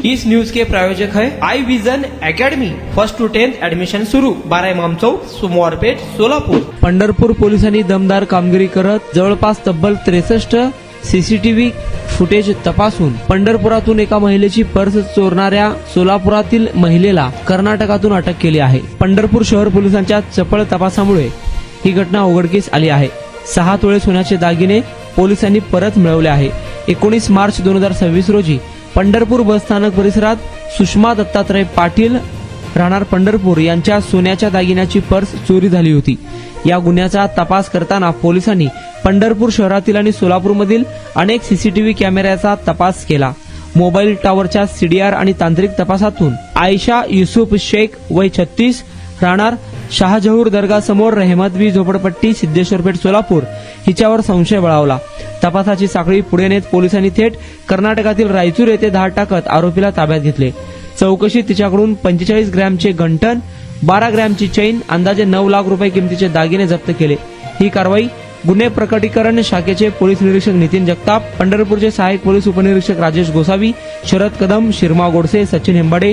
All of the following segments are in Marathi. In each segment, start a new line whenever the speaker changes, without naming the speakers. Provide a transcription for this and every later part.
इस न्यूज के प्रायोजक है I Vision Academy. 1st to 10th admission सुरू। 12 इमाम चौक, सोमवार पेठ, सोलापूर।
पंढरपूर पोलिसांनी दमदार कामगिरी करत जवळपास तब्बल 63 सीसीटीव्ही फुटेज तपासून पंढरपुरातून एका महिलेची पर्स चोरणाऱ्या सोलापुरातील महिलेला कर्नाटकातून अटक केली आहे। पंढरपूर शहर पोलिसांच्या चपळ तपासामुळे ही घटना उघडकीस आली आहे। 6 तोळे सोन्याचे दागिने पोलिसांनी परत मिळवले आहे। 19 मार्च 2026 रोजी पंढरपूर बसस्थानक परिसरात सुषमा दत्तात्रय पाटील राहणार पंढरपूर यांच्या सोन्याच्या दागिन्याची पर्स चोरी झाली होती। या गुन्ह्याचा तपास करताना पोलिसांनी पंढरपूर शहरातील आणि सोलापूरमधील अनेक सीसीटीव्ही कॅमेऱ्याचा तपास केला। मोबाईल टॉवरच्या सीडीआर आणि तांत्रिक तपासातून आयशा युसुफ शेख वय 36 राहणार शहाजहूर दर्गा समोर रहमतवी झोपडपट्टी सिद्धेश्वरपेठ सोलापूर हिच्यावर संशय बळावला। तपासाची साखळी पुढे नेत पोलिसांनी थेट कर्नाटकातील रायचूर येथे धाड टाकत आरोपीला ताब्यात घेतले। चौकशीत तिच्याकडून 45 ग्रॅमचे गंठण, 12 ग्रॅमची चैन, अंदाजे 9 लाख रुपये किमतीचे दागिने जप्त केले। ही कारवाई गुन्हे प्रकटीकरण शाखेचे पोलीस निरीक्षक नितीन जगताप, पंढरपूरचे सहाय्यक पोलीस उपनिरीक्षक राजेश गोसावी, शरद कदम, शिरमा गोडसे, सचिन हेंबाडे,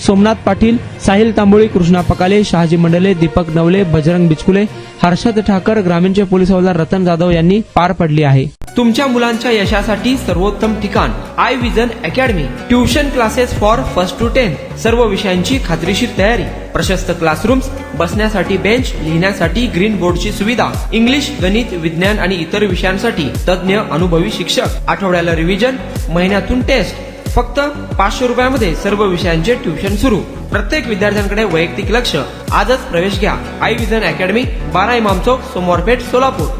सोमनाथ पाटील, साहिल तांबोळी, कृष्णा पकाले, शहाजी मंडले, दीपक नवले, बजरंग बिचकुले, हर्षद ठाकर, ग्रामीणचे पोलीस हवालदार रतन जाधव यांनी पार पडली आहे।
तुमच्या मुलांच्या यशासाठी सर्वोत्तम ठिकाण I vision academy. Tuition classes for 1st to 10th, सर्व विषयांची खात्रीशीर तयारी, प्रशस्त क्लासरूम्स, बसण्यासाठी बेंच, लिहिण्यासाठी ग्रीन बोर्डची सुविधा, इंग्लिश, गणित, विज्ञान आणि इतर विषयांसाठी तज्ञ अनुभवी शिक्षक, आठवड्याला रिव्हिजन, महिन्यातून टेस्ट। फक्त 500 रुपयामध्ये सर्व विषयांचे ट्युशन सुरू। प्रत्येक विद्यार्थ्यांकडे वैयक्तिक लक्ष। आजच प्रवेश घ्या। आय विजन अकॅडमी, 12 इमाम चौक, सोमवार पेठ, सोलापूर।